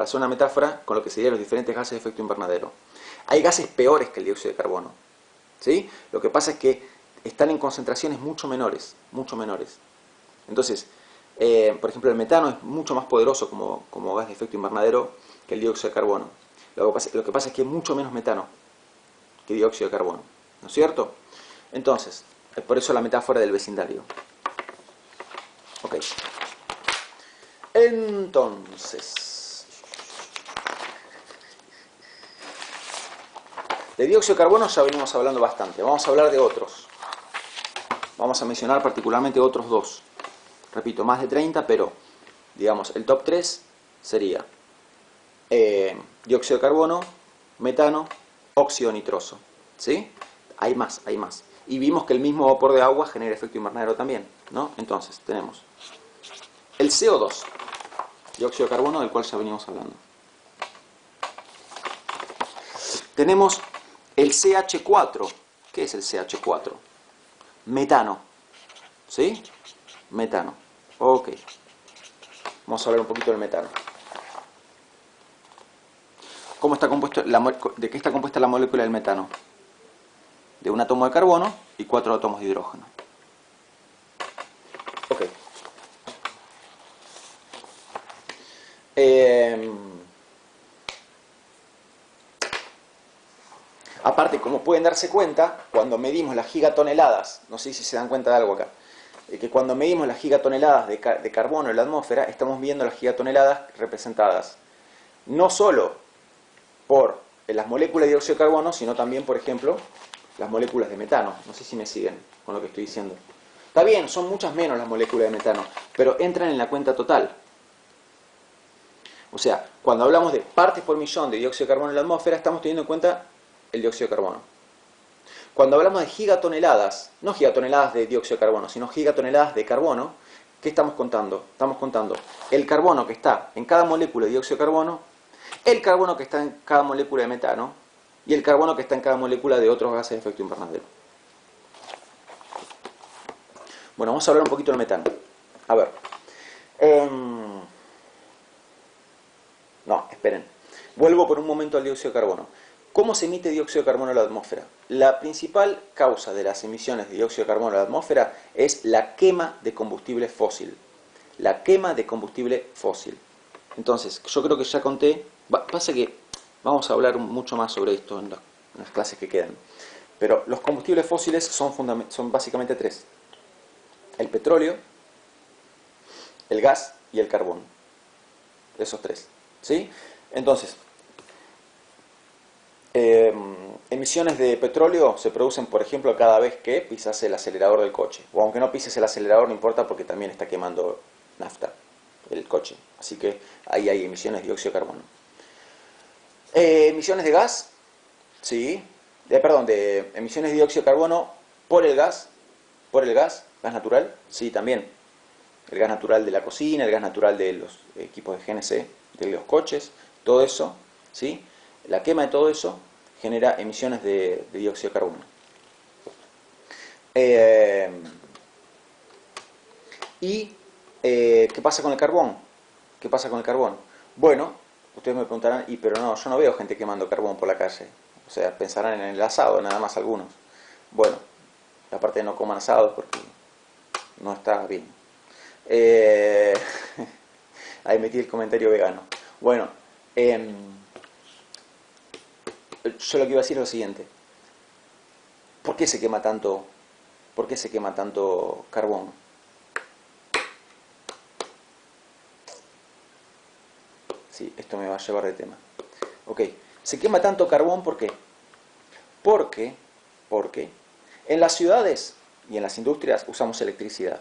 hacer una metáfora con lo que serían los diferentes gases de efecto invernadero. Hay gases peores que el dióxido de carbono, ¿sí? Lo que pasa es que están en concentraciones mucho menores, mucho menores. Entonces, por ejemplo, el metano es mucho más poderoso como gas de efecto invernadero que el dióxido de carbono. Lo que pasa es que hay mucho menos metano que dióxido de carbono, ¿no es cierto? Entonces, por eso la metáfora del vecindario. Ok. Entonces, de dióxido de carbono ya venimos hablando bastante. Vamos a hablar de otros. Vamos a mencionar particularmente otros dos. Repito, más de 30, pero digamos, el top 3 sería dióxido de carbono, metano, óxido nitroso. ¿Sí? Hay más, hay más. Y vimos que el mismo vapor de agua genera efecto invernadero también, ¿no? Entonces, tenemos el CO2, dióxido de carbono, del cual ya venimos hablando. Tenemos el CH4. ¿Qué es el CH4? Metano. ¿Sí? Metano. Ok. Vamos a hablar un poquito del metano. ¿Cómo está compuesto, ¿De qué está compuesta la molécula del metano? De un átomo de carbono y 4 átomos de hidrógeno. Ok. Aparte, como pueden darse cuenta, cuando medimos las gigatoneladas, no sé si se dan cuenta de algo acá, que cuando medimos las gigatoneladas de carbono en la atmósfera, estamos viendo las gigatoneladas representadas no solo por las moléculas de dióxido de carbono, sino también, por ejemplo, las moléculas de metano. No sé si me siguen con lo que estoy diciendo. Está bien, son muchas menos las moléculas de metano, pero entran en la cuenta total. O sea, cuando hablamos de partes por millón de dióxido de carbono en la atmósfera, estamos teniendo en cuenta el dióxido de carbono. Cuando hablamos de gigatoneladas, no gigatoneladas de dióxido de carbono, sino gigatoneladas de carbono, ¿qué estamos contando? Estamos contando el carbono que está en cada molécula de dióxido de carbono, el carbono que está en cada molécula de metano y el carbono que está en cada molécula de otros gases de efecto invernadero. Bueno, vamos a hablar un poquito del metano. A ver. No, esperen. Vuelvo por un momento al dióxido de carbono. ¿Cómo se emite dióxido de carbono a la atmósfera? La principal causa de las emisiones de dióxido de carbono a la atmósfera es la quema de combustible fósil. La quema de combustible fósil. Entonces, yo creo que ya conté. Pasa que vamos a hablar mucho más sobre esto en las clases que quedan. Pero los combustibles fósiles son básicamente tres. El petróleo, el gas y el carbón. Esos tres. ¿Sí? Entonces, emisiones de petróleo se producen, por ejemplo, cada vez que pisas el acelerador del coche. O aunque no pises el acelerador, no importa porque también está quemando nafta el coche. Así que ahí hay emisiones de dióxido de carbono. Emisiones de gas, sí. De emisiones de dióxido de carbono por el gas gas natural, sí, también. El gas natural de la cocina, el gas natural de los equipos de GNC, de los coches, todo eso, ¿sí? La quema de todo eso genera emisiones de dióxido de carbono. ¿Qué pasa con el carbón? ¿Qué pasa con el carbón? Bueno, ustedes me preguntarán, pero no, yo no veo gente quemando carbón por la calle. O sea, pensarán en el asado, nada más algunos. Bueno, aparte de no coman asado porque no está bien. Ahí metí el comentario vegano. Bueno, yo lo que iba a decir es lo siguiente. ¿Por qué se quema tanto carbón? Sí, esto me va a llevar de tema. Ok, se quema tanto carbón, ¿por qué? Porque en las ciudades y en las industrias usamos electricidad.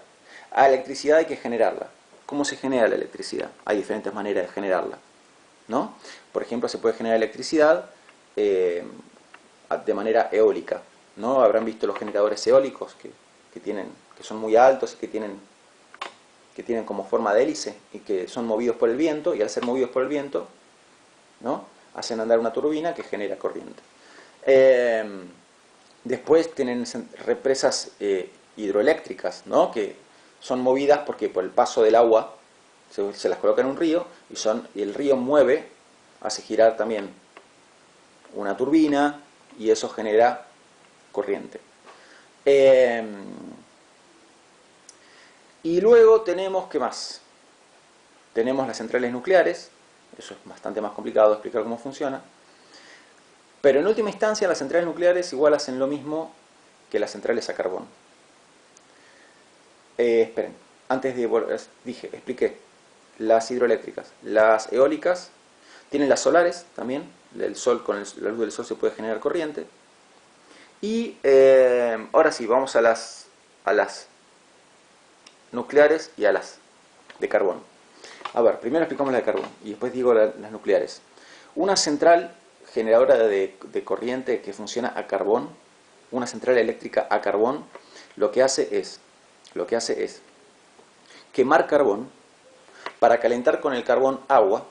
A electricidad hay que generarla. ¿Cómo se genera la electricidad? Hay diferentes maneras de generarla, ¿no? Por ejemplo, se puede generar electricidad de manera eólica, ¿no? Habrán visto los generadores eólicos que son muy altos y que tienen como forma de hélice y que son movidos por el viento, y al ser movidos por el viento, ¿no? Hacen andar una turbina que genera corriente. Después tienen represas hidroeléctricas, ¿no? Que son movidas porque por el paso del agua se las coloca en un río y el río mueve, hace girar también una turbina y eso genera corriente. Y luego tenemos, ¿qué más? Tenemos las centrales nucleares, eso es bastante más complicado de explicar cómo funciona, pero en última instancia las centrales nucleares igual hacen lo mismo que las centrales a carbón. Esperen, antes de expliqué las hidroeléctricas, las eólicas, tienen las solares también, el sol, con la luz del sol se puede generar corriente. Y ahora sí, vamos a las nucleares y a las de carbón. A ver, primero explicamos la de carbón y después digo las nucleares. Una central generadora de corriente que funciona a carbón, una central eléctrica a carbón, lo que hace es quemar carbón para calentar con el carbón agua,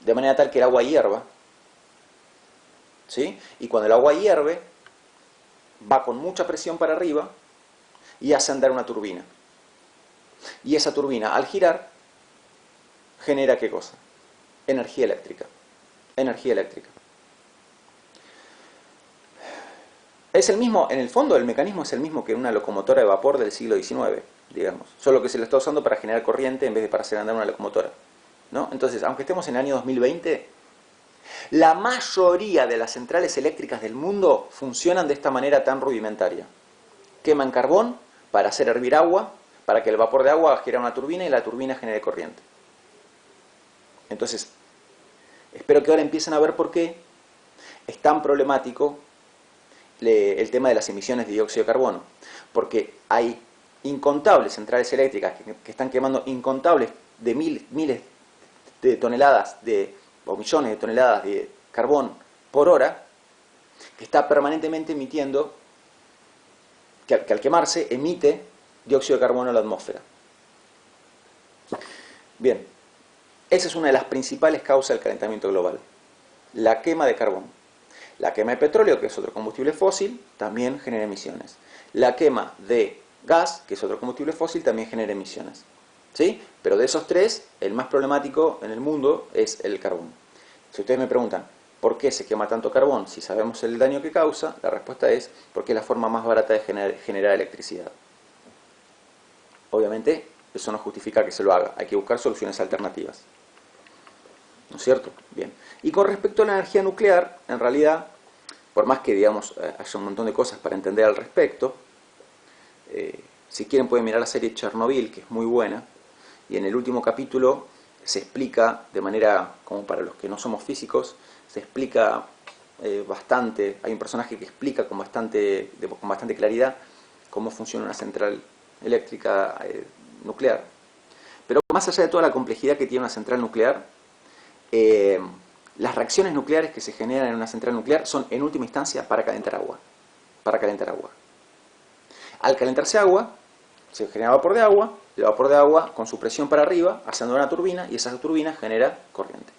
de manera tal que el agua hierva, ¿sí? Y cuando el agua hierve, va con mucha presión para arriba y hace andar una turbina. Y esa turbina, al girar, genera ¿qué cosa? Energía eléctrica. Energía eléctrica. Es el mismo, en el fondo el mecanismo es el mismo que una locomotora de vapor del siglo XIX, digamos. Solo que se lo está usando para generar corriente en vez de para hacer andar una locomotora, ¿no? Entonces, aunque estemos en el año 2020, la mayoría de las centrales eléctricas del mundo funcionan de esta manera tan rudimentaria. Queman carbón para hacer hervir agua, para que el vapor de agua genere una turbina y la turbina genere corriente. Entonces, espero que ahora empiecen a ver por qué es tan problemático el tema de las emisiones de dióxido de carbono. Porque hay incontables centrales eléctricas que están quemando incontables de miles de toneladas o millones de toneladas de carbón por hora, que está permanentemente emitiendo, que al quemarse emite dióxido de carbono a la atmósfera. Bien, esa es una de las principales causas del calentamiento global, la quema de carbón. La quema de petróleo, que es otro combustible fósil, también genera emisiones. La quema de gas, que es otro combustible fósil, también genera emisiones. ¿Sí? Pero de esos tres, el más problemático en el mundo es el carbón. Si ustedes me preguntan, ¿por qué se quema tanto carbón? Si sabemos el daño que causa, la respuesta es porque es la forma más barata de generar electricidad. Obviamente, eso no justifica que se lo haga. Hay que buscar soluciones alternativas. ¿No es cierto? Bien. Y con respecto a la energía nuclear, en realidad, por más que digamos haya un montón de cosas para entender al respecto, si quieren pueden mirar la serie Chernobyl, que es muy buena, y en el último capítulo se explica de manera, como para los que no somos físicos, se explica bastante, hay un personaje que explica con bastante claridad cómo funciona una central eléctrica nuclear. Pero más allá de toda la complejidad que tiene una central nuclear, las reacciones nucleares que se generan en una central nuclear son en última instancia para calentar agua. Al calentarse agua, se genera vapor de agua, el vapor de agua con su presión para arriba hace andar una turbina y esa turbina genera corriente.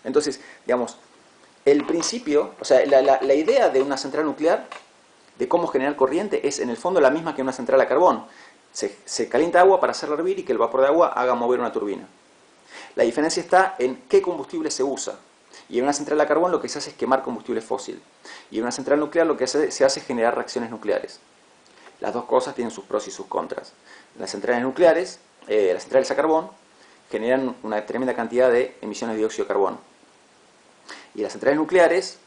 Entonces, digamos, el principio, o sea, la idea de una central nuclear, de cómo generar corriente, es en el fondo la misma que una central a carbón. Se calienta agua para hacerla hervir y que el vapor de agua haga mover una turbina. La diferencia está en qué combustible se usa. Y en una central a carbón lo que se hace es quemar combustible fósil. Y en una central nuclear lo que se hace es generar reacciones nucleares. Las dos cosas tienen sus pros y sus contras. Las centrales nucleares, las centrales a carbón, generan una tremenda cantidad de emisiones de dióxido de carbono. Y las centrales nucleares,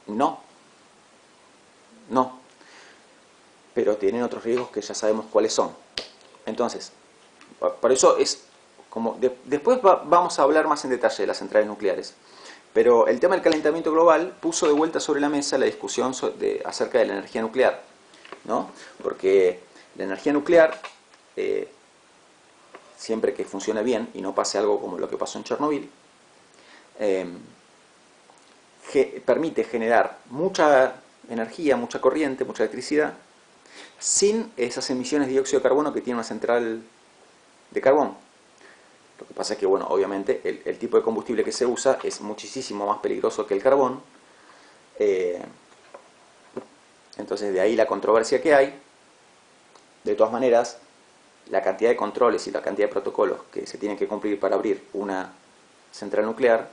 no. Pero tienen otros riesgos que ya sabemos cuáles son. Entonces, por eso es como... Después vamos a hablar más en detalle de las centrales nucleares. Pero el tema del calentamiento global puso de vuelta sobre la mesa la discusión acerca de la energía nuclear, ¿no? Porque la energía nuclear, siempre que funcione bien y no pase algo como lo que pasó en Chernobyl, permite generar mucha energía, mucha corriente, mucha electricidad, sin esas emisiones de dióxido de carbono que tiene una central de carbón. Lo que pasa es que, bueno, obviamente el tipo de combustible que se usa es muchísimo más peligroso que el carbón, Eh, entonces de ahí la controversia que hay. De todas maneras, la cantidad de controles y la cantidad de protocolos que se tienen que cumplir para abrir una central nuclear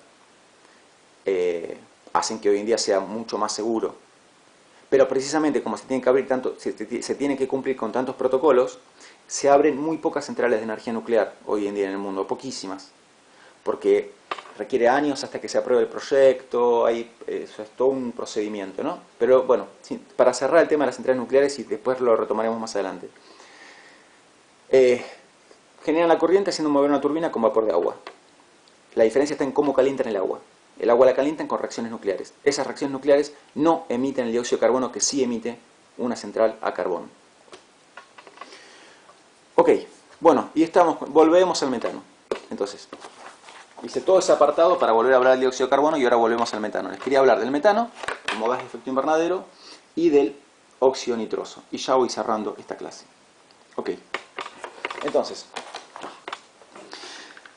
hacen que hoy en día sea mucho más seguro. Pero precisamente como se tiene que abrir tanto, se tiene que cumplir con tantos protocolos, se abren muy pocas centrales de energía nuclear hoy en día en el mundo, poquísimas, porque requiere años hasta que se apruebe el proyecto, eso es todo un procedimiento, ¿no? Pero bueno, para cerrar el tema de las centrales nucleares y después lo retomaremos más adelante. Generan la corriente haciendo mover una turbina con vapor de agua. La diferencia está en cómo calientan el agua. El agua la calientan con reacciones nucleares. Esas reacciones nucleares no emiten el dióxido de carbono que sí emite una central a carbón. Ok, bueno, y volvemos al metano. Entonces, hice todo ese apartado para volver a hablar del dióxido de carbono y ahora volvemos al metano. Les quería hablar del metano como gas de efecto invernadero y del óxido nitroso. Y ya voy cerrando esta clase. Ok, entonces,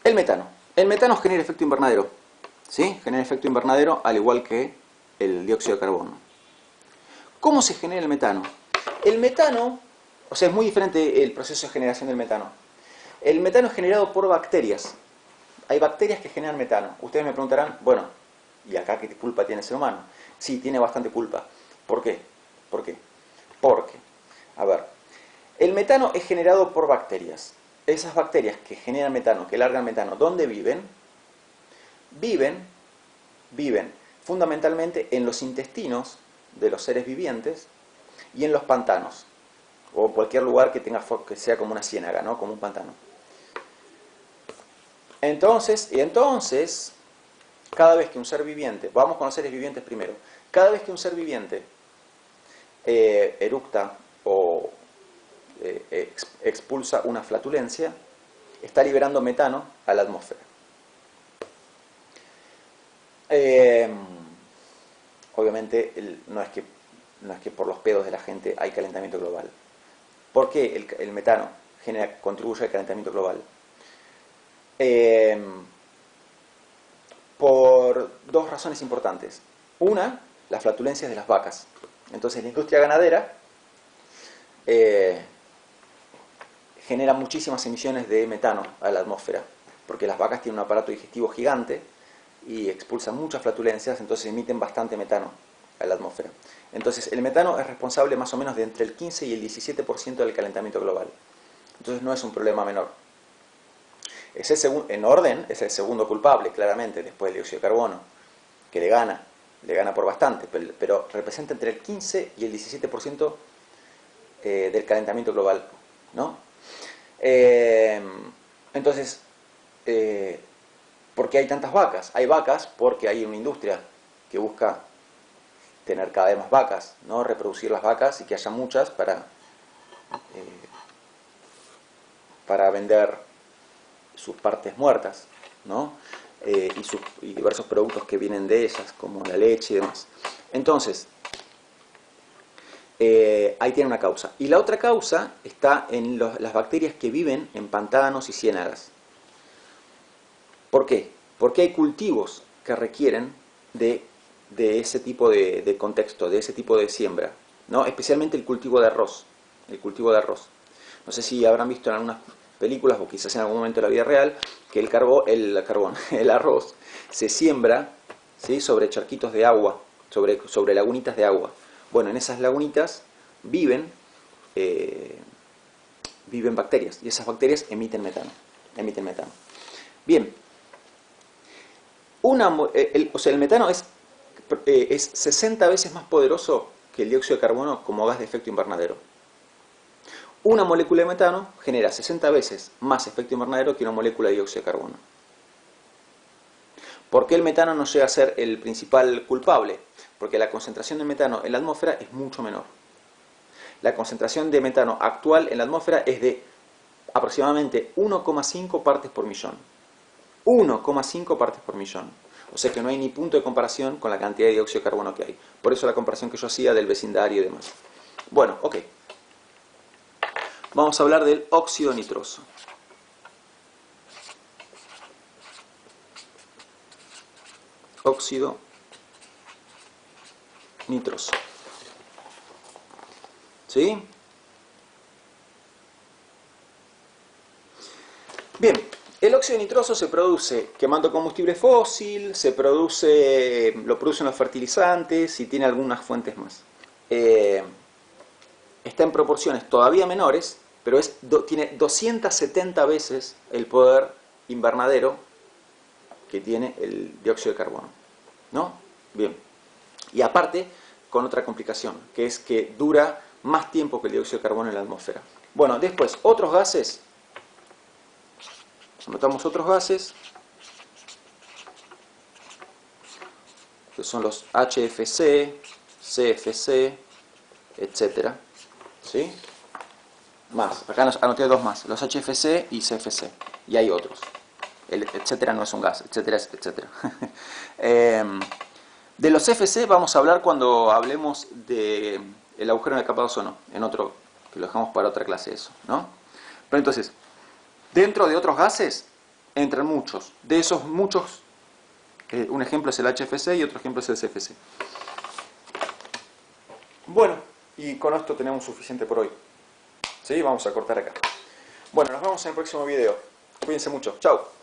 el metano. El metano genera efecto invernadero. ¿Sí? Genera efecto invernadero al igual que el dióxido de carbono. ¿Cómo se genera el metano? El metano, o sea, es muy diferente el proceso de generación del metano. El metano es generado por bacterias. Hay bacterias que generan metano. Ustedes me preguntarán, bueno, ¿y acá qué culpa tiene el ser humano? Sí, tiene bastante culpa. ¿Por qué? ¿Por qué? Porque, a ver, el metano es generado por bacterias. Esas bacterias que generan metano, que largan metano, ¿dónde viven? Viven fundamentalmente en los intestinos de los seres vivientes y en los pantanos, o cualquier lugar que sea como una ciénaga, ¿no? Como un pantano. Entonces, cada vez que un ser viviente, vamos con los seres vivientes primero, cada vez que un ser viviente eructa o expulsa una flatulencia, está liberando metano a la atmósfera. Obviamente no es que por los pedos de la gente hay calentamiento global. ¿Por qué el metano contribuye al calentamiento global? Por dos razones importantes. Una, las flatulencias de las vacas. Entonces la industria ganadera genera muchísimas emisiones de metano a la atmósfera, porque las vacas tienen un aparato digestivo gigante y expulsan muchas flatulencias, entonces emiten bastante metano a la atmósfera. Entonces el metano es responsable más o menos de entre el 15 y el 17% del calentamiento global. Entonces no es un problema menor. En orden es el segundo culpable, claramente, después del dióxido de carbono, que le gana por bastante, pero representa entre el 15 y el 17% del calentamiento global, ¿no? Entonces, ¿por qué hay tantas vacas? Hay vacas porque hay una industria que busca tener cada vez más vacas, ¿no? Reproducir las vacas y que haya muchas para vender sus partes muertas, ¿no? Y diversos productos que vienen de ellas, como la leche y demás. Entonces, ahí tiene una causa. Y la otra causa está en las bacterias que viven en pantanos y ciénagas. ¿Por qué? Porque hay cultivos que requieren de ese tipo de contexto, de ese tipo de siembra, ¿no? Especialmente el cultivo de arroz. El cultivo de arroz. No sé si habrán visto en algunas películas o quizás en algún momento de la vida real que el arroz se siembra, ¿sí? Sobre charquitos de agua, sobre lagunitas de agua. Bueno, en esas lagunitas viven bacterias y esas bacterias emiten metano. Bien, el metano es 60 veces más poderoso que el dióxido de carbono como gas de efecto invernadero. Una molécula de metano genera 60 veces más efecto invernadero que una molécula de dióxido de carbono. ¿Por qué el metano no llega a ser el principal culpable? Porque la concentración de metano en la atmósfera es mucho menor. La concentración de metano actual en la atmósfera es de aproximadamente 1,5 partes por millón. 1,5 partes por millón. O sea que no hay ni punto de comparación con la cantidad de dióxido de carbono que hay. Por eso la comparación que yo hacía del vecindario y demás. Bueno, ok. Vamos a hablar del óxido nitroso. Óxido nitroso. ¿Sí? Bien, el óxido nitroso se produce quemando combustible fósil, lo producen los fertilizantes y tiene algunas fuentes más. Está en proporciones todavía menores, pero tiene 270 veces el poder invernadero que tiene el dióxido de carbono, ¿no? Bien. Y aparte, con otra complicación, que es que dura más tiempo que el dióxido de carbono en la atmósfera. Bueno, después, otros gases. Anotamos otros gases, que son los HFC, CFC, etcétera. ¿Sí? Más, acá anoté dos más, los HFC y CFC, y hay otros. El etcétera no es un gas, etcétera es etcétera. De los CFC vamos a hablar cuando hablemos del agujero en la capa de ozono, en otro, que lo dejamos para otra clase eso, ¿no? Pero entonces, dentro de otros gases entran muchos. De esos muchos, un ejemplo es el HFC y otro ejemplo es el CFC. Bueno, y con esto tenemos suficiente por hoy. ¿Sí? Vamos a cortar acá. Bueno, nos vemos en el próximo video. Cuídense mucho. Chao.